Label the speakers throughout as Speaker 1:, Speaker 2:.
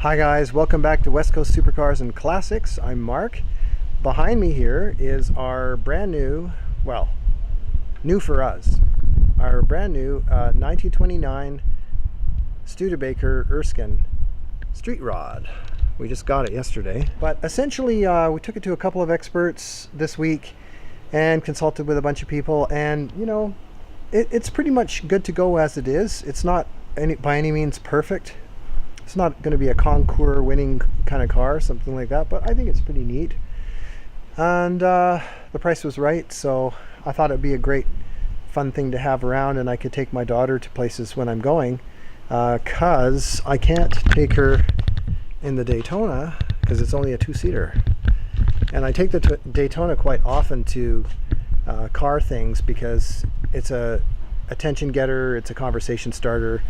Speaker 1: Hi guys, welcome back to West Coast Supercars and Classics. I'm Mark. Behind me here is our brand new, well, new for us, our brand new 1929 Studebaker Erskine Street Rod. We just got it yesterday. But essentially we took it to a couple of experts this week and consulted with a bunch of people, and you know, it's pretty much good to go as it is. It's not by any means perfect. It's not going to be a concours winning kind of car, something like that, but I think it's pretty neat. And the price was right, so I thought it'd be a great fun thing to have around, and I could take my daughter to places when I'm going, because I can't take her in the Daytona because it's only a two-seater. And I take the Daytona quite often to car things because it's a attention getter, it's a conversation starter,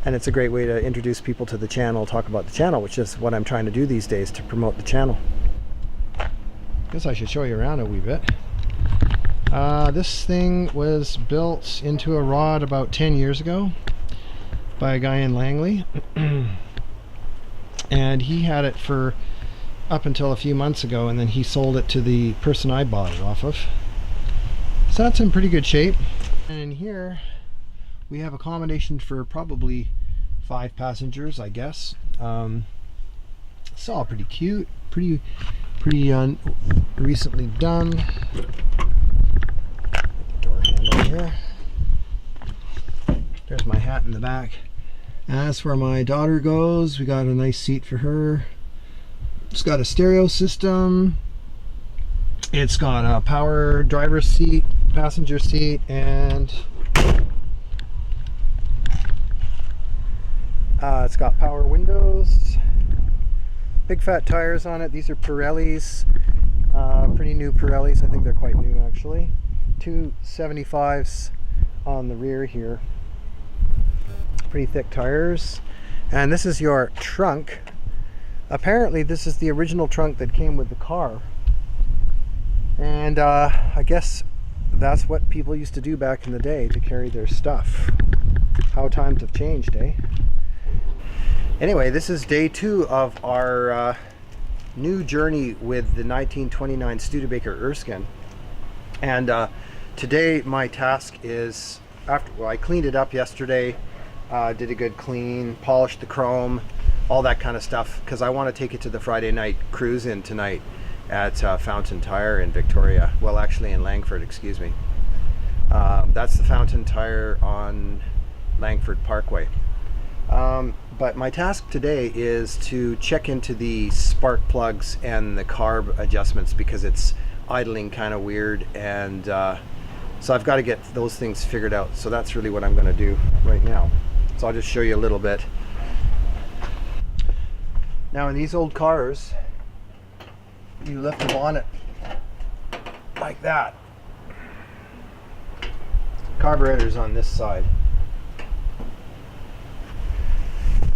Speaker 1: and it's a great way to introduce people to the channel, talk about the channel, which is what I'm trying to do these days to promote the channel. Guess I should show you around a wee bit. This thing was built into a rod about 10 years ago by a guy in Langley, and he had it for up until a few months ago, and then he sold it to the person I bought it off of. So that's in pretty good shape. And in here we have accommodation for probably 5 passengers, I guess. It's all pretty cute, pretty recently done. Door handle here. There's my hat in the back. As for my daughter goes, we got a nice seat for her. It's got a stereo system. It's got a power driver's seat, passenger seat, and it's got power windows. Big fat tires on it. These are Pirellis, pretty new Pirellis. I think they're quite new actually. 275s on the rear here. Pretty thick tires. And this is your trunk. Apparently this is the original trunk that came with the car. And I guess that's what people used to do back in the day to carry their stuff. How times have changed, eh? Anyway, this is day 2 of our new journey with the 1929 Studebaker Erskine. And today my task is, I cleaned it up yesterday, did a good clean, polished the chrome, all that kind of stuff, because I want to take it to the Friday night cruise-in tonight at Fountain Tire in Victoria. Well, actually in Langford, excuse me. That's the Fountain Tire on Langford Parkway. But my task today is to check into the spark plugs and the carb adjustments, because it's idling kind of weird, and so I've got to get those things figured out. So that's really what I'm going to do right now. So I'll just show you a little bit. Now in these old cars, you lift the bonnet like that. Carburetor's on this side.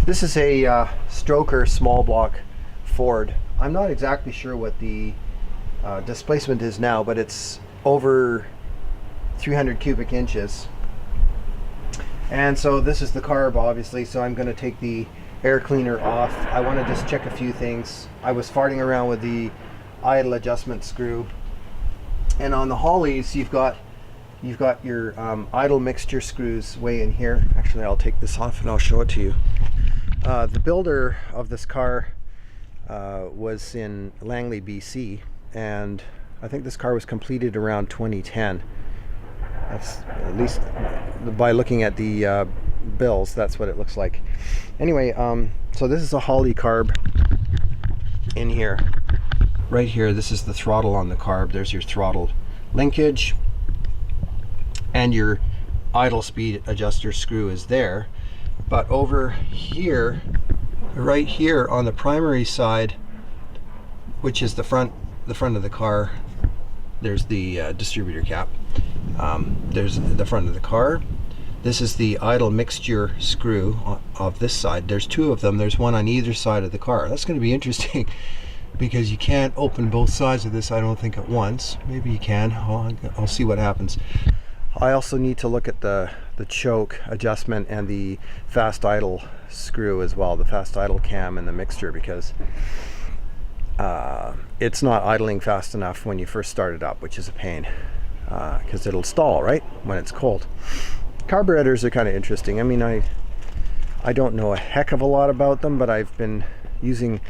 Speaker 1: This is a stroker small block Ford. I'm not exactly sure what the displacement is now, but it's over 300 cubic inches. And so this is the carb, obviously, so I'm going to take the air cleaner off. I want to just check a few things. I was farting around with the idle adjustment screw, and on the Hollies you've got your idle mixture screws way in here. Actually, I'll take this off and I'll show it to you. The builder of this car was in Langley, BC, and I think this car was completed around 2010. That's, at least by looking at the bills, that's what it looks like. Anyway, so this is a Holly carb in here. Right here, this is the throttle on the carb. There's your throttle linkage, and your idle speed adjuster screw is there. But over here, right here on the primary side, which is the front of the car, there's the distributor cap. There's the front of the car. This is the idle mixture screw of this side. There's 2 of them. There's one on either side of the car. That's going to be interesting because you can't open both sides of this, I don't think, at once. Maybe you can. I'll see what happens. I also need to look at the the choke adjustment and the fast idle screw as well, the fast idle cam and the mixture, because it's not idling fast enough when you first start it up, which is a pain, because it'll stall right when it's cold. Carburetors are kind of interesting. I mean, I don't know a heck of a lot about them, but I've been using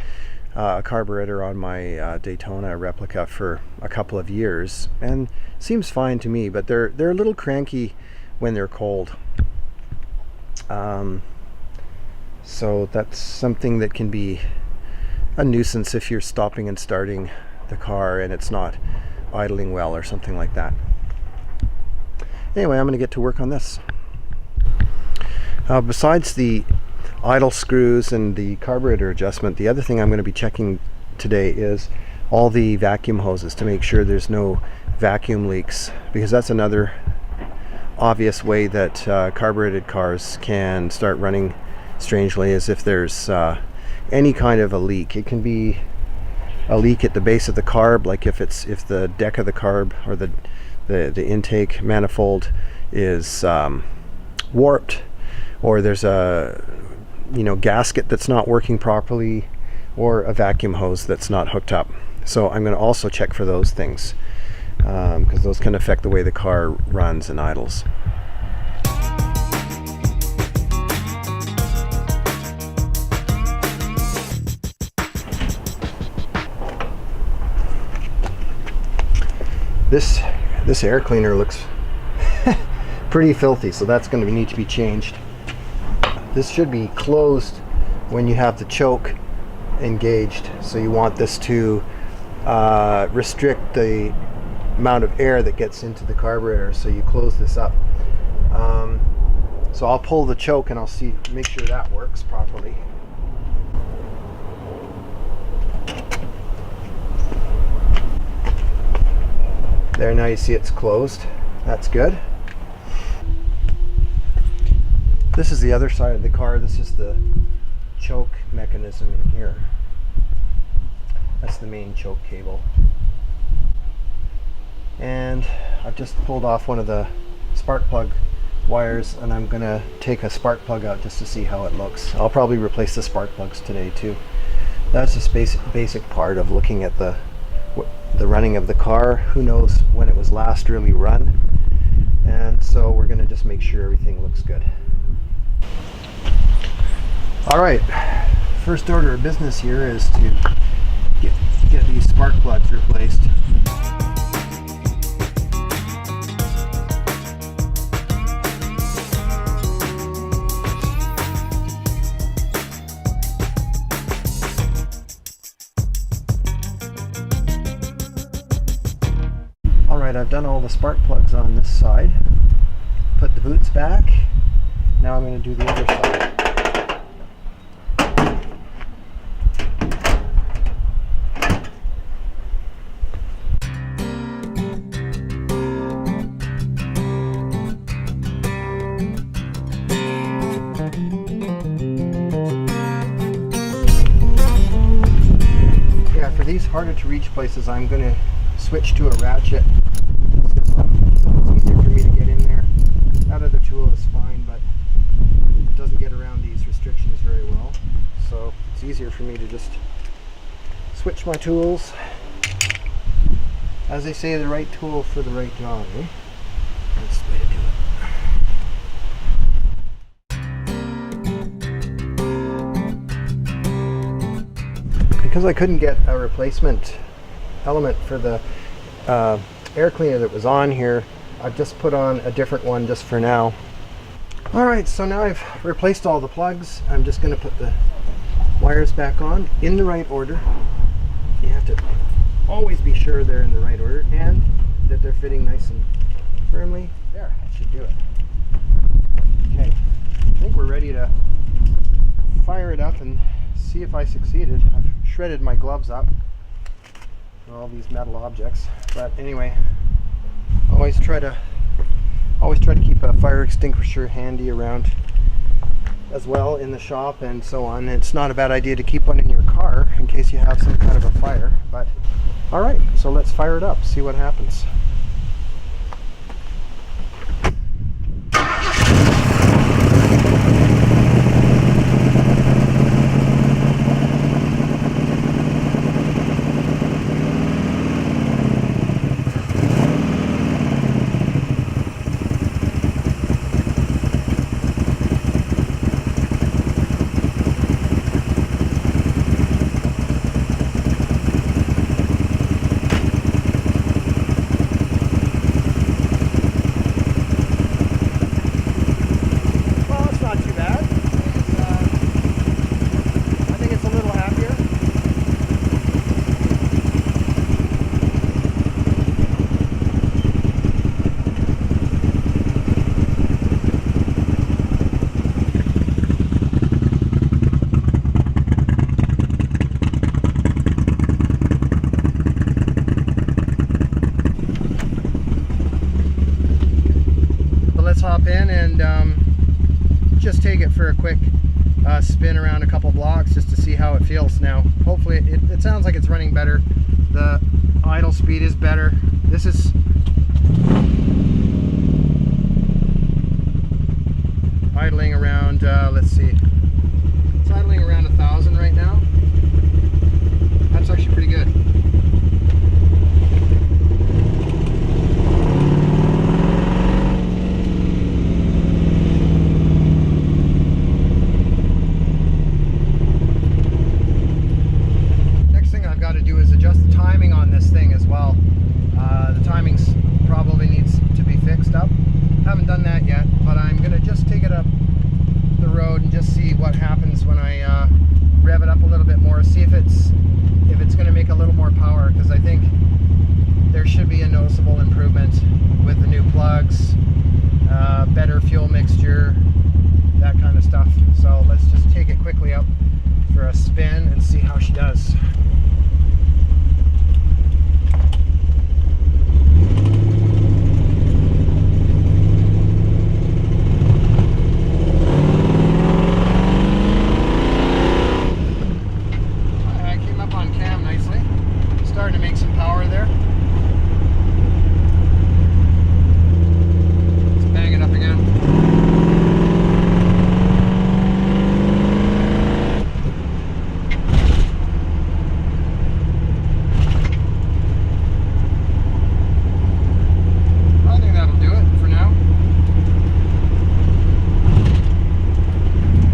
Speaker 1: a carburetor on my Daytona replica for a couple of years, and seems fine to me, but they're a little cranky when they're cold. So that's something that can be a nuisance if you're stopping and starting the car and it's not idling well or something like that. Anyway, I'm going to get to work on this. Besides the idle screws and the carburetor adjustment, the other thing I'm going to be checking today is all the vacuum hoses to make sure there's no vacuum leaks, because that's another obvious way that carbureted cars can start running strangely, is if there's any kind of a leak. It can be a leak at the base of the carb, like if the deck of the carb or the intake manifold is warped, or there's a gasket that's not working properly, or a vacuum hose that's not hooked up. So I'm going to also check for those things, because those can affect the way the car runs and idles. This air cleaner looks pretty filthy, so that's going to need to be changed. This should be closed when you have the choke engaged, so you want this to restrict the amount of air that gets into the carburetor, so you close this up. So I'll pull the choke and I'll make sure that works properly. There, now you see it's closed. That's good. This is the other side of the car. This is the choke mechanism in here. That's the main choke cable. And I've just pulled off one of the spark plug wires, and I'm going to take a spark plug out just to see how it looks. I'll probably replace the spark plugs today too. That's just basic part of looking at the running of the car. Who knows when it was last really run, and so we're going to just make sure everything looks good. Alright, first order of business here is to get these spark plugs replaced. Alright, I've done all the spark plugs on this side. Put the boots back. Now I'm going to do the other side. Yeah, for these harder to reach places, I'm going to switch to a ratchet system. It's easier for me to get in there. That other tool is fine, but it doesn't get around these restrictions very well. So it's easier for me to just switch my tools. As they say, the right tool for the right job, eh? That's the way to do it. Because I couldn't get a replacement element for the air cleaner that was on here, I've just put on a different one just for now. Alright, so now I've replaced all the plugs. I'm just going to put the wires back on in the right order. You have to always be sure they're in the right order and that they're fitting nice and firmly. There, that should do it. Okay, I think we're ready to fire it up and see if I succeeded. I've shredded my gloves up for all these metal objects, but anyway, always try to keep a fire extinguisher handy around as well in the shop and so on. It's not a bad idea to keep one in your car in case you have some kind of a fire. But all right, so let's fire it up, see what happens. take it for a quick spin around a couple blocks just to see how it feels now. Hopefully it sounds like it's running better. The idle speed is better. This is idling around, let's see, it's idling around 1,000 right now. That's actually pretty good. Next thing I've got to do is adjust the timing on this thing as well. The timing's probably needs to be fixed up. Haven't done that yet, but I'm gonna just take it up the road and just see what happens when I rev it up a little bit more, see if it's gonna make a little more power, because I think there should be a noticeable improvement with the new plugs, better fuel mixture, that kind of stuff. So let's just take it quickly up for a spin and see how she does. Starting to make some power there. Let's bang it up again. I think that'll do it for now.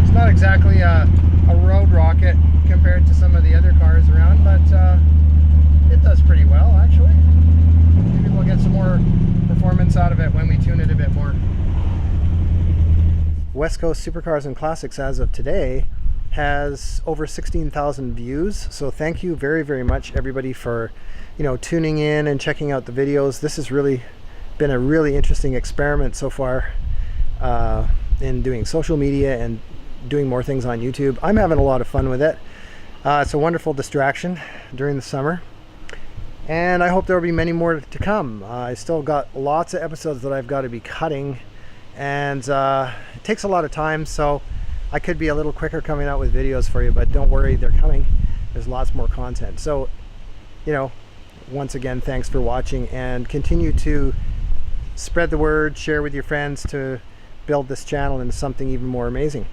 Speaker 1: It's not exactly a road rocket compared to some of the other cars around, but it does pretty well, actually. Maybe we'll get some more performance out of it when we tune it a bit more. West Coast Supercars and Classics as of today has over 16,000 views. So thank you very, very much everybody for, tuning in and checking out the videos. This has really been a really interesting experiment so far in doing social media and doing more things on YouTube. I'm having a lot of fun with it. It's a wonderful distraction during the summer. And I hope there will be many more to come. I still got lots of episodes that I've got to be cutting, and it takes a lot of time, so I could be a little quicker coming out with videos for you, but don't worry, they're coming. There's lots more content. So, once again, thanks for watching, and continue to spread the word, share with your friends to build this channel into something even more amazing.